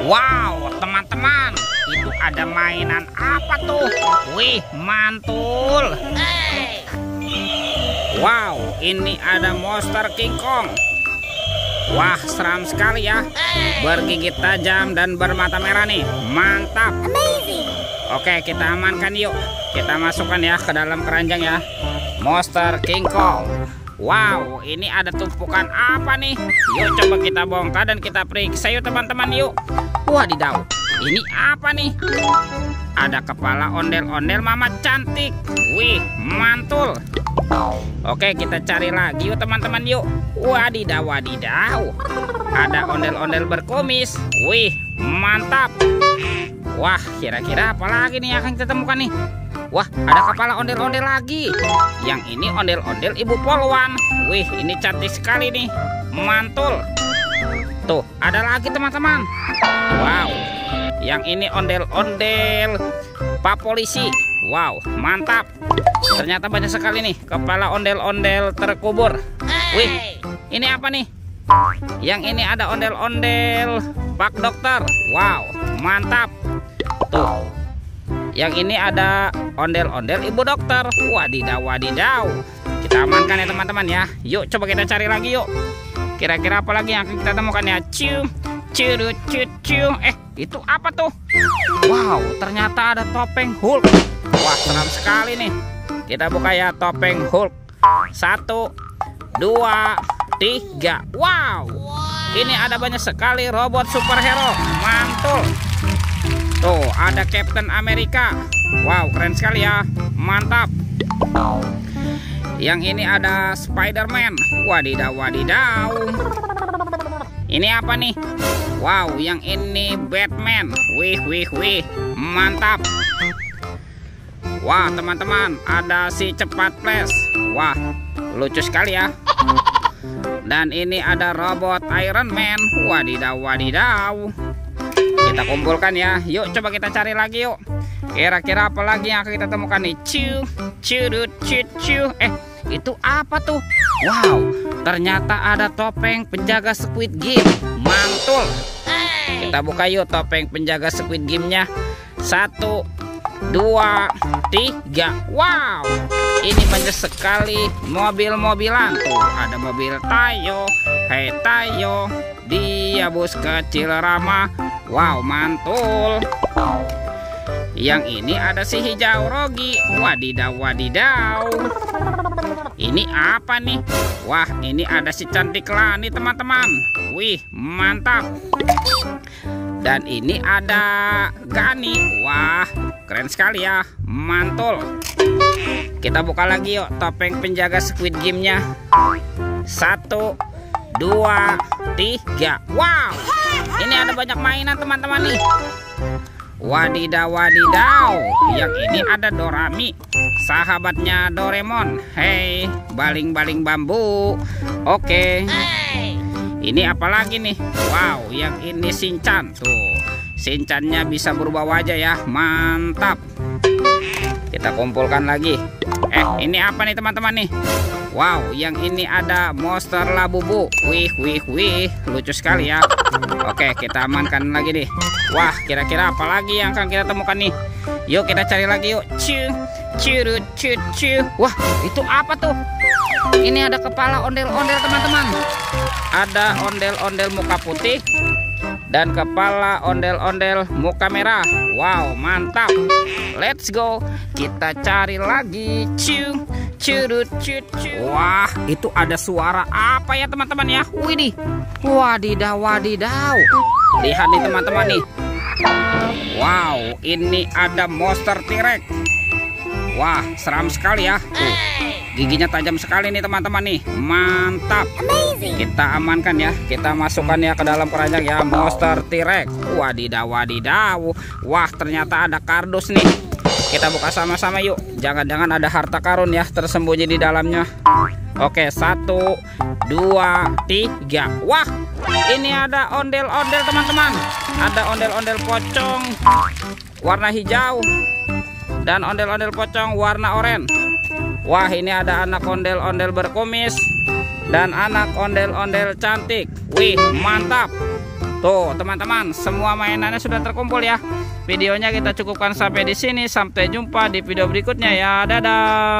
Wow, teman-teman, itu ada mainan apa tuh? Wih, mantul. Wow, ini ada monster King Kong. Wah, seram sekali ya. Bergigit tajam dan bermata merah nih. Mantap. Oke, kita amankan yuk. Kita masukkan ya ke dalam keranjang ya. Monster King Kong. Wow, ini ada tumpukan apa nih? Yuk coba kita bongkar dan kita periksa yuk teman-teman yuk. Wadidaw, ini apa nih? Ada kepala ondel-ondel mama cantik. Wih, mantul. Oke, kita cari lagi yuk teman-teman yuk. Wadidaw, wadidaw. Ada ondel-ondel berkumis. Wih, mantap. Wah, kira-kira apa lagi nih yang akan kita temukan nih? Wah, ada kepala ondel-ondel lagi. Yang ini ondel-ondel ibu polwan. Wih, ini cantik sekali nih. Mantul. Tuh, ada lagi teman-teman. Wow, yang ini ondel-ondel Pak Polisi. Wow, mantap. Ternyata banyak sekali nih kepala ondel-ondel terkubur. Wih, ini apa nih? Yang ini ada ondel-ondel Pak Dokter. Wow, mantap. Tuh, yang ini ada ondel-ondel Ibu Dokter. Wadidaw, wadidaw. Kita amankan ya teman-teman ya. Yuk coba kita cari lagi yuk. Kira-kira apa lagi yang akan kita temukan ya? Itu apa tuh? Wow, ternyata ada topeng Hulk. Wah, seram sekali nih. Kita buka ya topeng Hulk. 1, 2, 3. Wow, ini ada banyak sekali robot superhero. Mantul. Tuh, ada Captain America. Wow, keren sekali ya. Mantap. Yang ini ada Spider-Man. Wadidaw, wadidaw. Ini apa nih? Wow, yang ini Batman. Wih, wih, wih. Mantap. Wah, teman-teman, ada si cepat flash. Wah, lucu sekali ya. Dan ini ada robot Iron Man. Wadidaw, wadidaw. Kita kumpulkan ya. Yuk coba kita cari lagi yuk. Kira-kira apa lagi yang akan kita temukan nih? Itu apa tuh? Wow, ternyata ada topeng penjaga Squid Game. Mantul. Kita buka yuk topeng penjaga Squid Game-nya. 1, 2, 3. Wow, ini banyak sekali mobil-mobilan. Tuh, ada mobil Tayo. Hei Tayo, dia bus kecil ramah. Wow, mantul. Yang ini ada si hijau Rogi. Wadidaw, wadidaw. Ini apa nih? Wah, ini ada si cantik Lani teman-teman. Wih, mantap. Dan ini ada Gani. Wah, keren sekali ya. Mantul. Kita buka lagi yuk topeng penjaga Squid Game-nya. 1, 2, 3. Wow, ini ada banyak mainan teman-teman nih. Wadidaw, wadidaw. Yang ini ada Dorami, sahabatnya Doraemon. Hei, baling-baling bambu. Oke. Ini apa lagi nih? Wow, yang ini Shinchan. Tuh, Shinchannya bisa berubah wajah ya. Mantap. Kita kumpulkan lagi. Ini apa nih teman-teman nih? Wow, yang ini ada monster Labubu. Wih, wih, wih. Lucu sekali ya. Oke, kita amankan lagi nih. Wah, kira-kira apa lagi yang akan kita temukan nih? Yuk kita cari lagi yuk. Wah, itu apa tuh? Ini ada kepala ondel-ondel teman-teman. Ada ondel-ondel muka putih dan kepala ondel-ondel muka merah. Wow, mantap. Let's go. Kita cari lagi. Wah, itu ada suara apa ya teman-teman ya? Widih. Wadidaw, wadidaw. Lihat nih teman-teman nih. Wow, ini ada monster T-Rex. Wah, seram sekali ya. Tuh, giginya tajam sekali nih teman-teman nih. Mantap. Kita amankan ya. Kita masukkan ya ke dalam keranjang ya. Monster T-Rex. Wadidaw, wadidaw. Wah, ternyata ada kardus nih. Kita buka sama-sama yuk. Jangan-jangan ada harta karun ya tersembunyi di dalamnya. Oke, 1, 2, 3. Wah, ini ada ondel-ondel teman-teman. Ada ondel-ondel pocong warna hijau dan ondel-ondel pocong warna oranye. Wah, ini ada anak ondel-ondel berkumis dan anak ondel-ondel cantik. Wih, mantap. Tuh teman-teman, semua mainannya sudah terkumpul ya. Videonya kita cukupkan sampai di sini. Sampai jumpa di video berikutnya ya. Dadah.